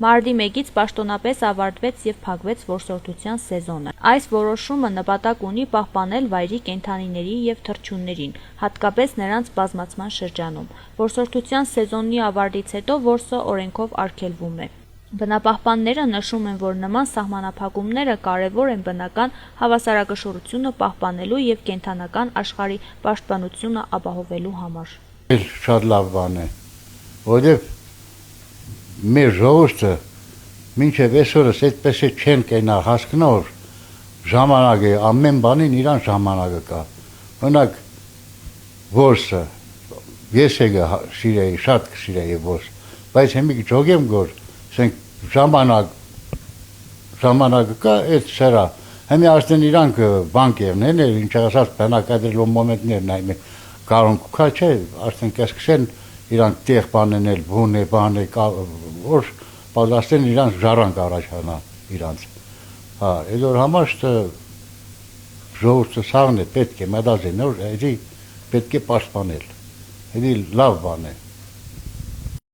Մարտի 1-ից պաշտոնապես ավարտվեց և փակվեց որսորդության սեզոնը։ Այս որոշումը նպատակ ունի պահպանել վայրի կենդանիներին և թռչուններին, հատկապես նրանց բազմացման շրջանում։ Որսորդության սեզոնի ավարտից հետո որսը օրենքով արգելվում է։ Բնապահպանները նշում են, որ նման սահմանափակումները կարևոր են բնական հավասարակշռությունը պահպանելու և կենդանական աշխարհի պաշտպանությունը ապահովելու համար։ Շատ լավ բան է, որովհետև մեր ժողովուրդը մինչև այսօրս այդպես է չեն կենա հասկնոր ժամանակ է, ամեն բանին իրան ժամանակը կա։ Օրինակ որսը, ես եկա սիրեի, շատ կսիրեի որս, բայց հիմի ջոգեմ գոր, ասենք ժամանակը կա, այդ սերա, հիմի արդեն իրանք բանկ եղնեն, ինչ ասած բնակադրելու մոմենտներն այմ կարոն կուքա չէ, արդեն կսկսեն իրանք տեղ բանենել, բուն է, բան է, որ պատրաստեն իրանք ժառանգ առաջանա իրանք։ Այդ որ համար ժողովուրդը սաղն է պետք է մտածել, որ պետք է պաշտպանել, դա լավ բան է։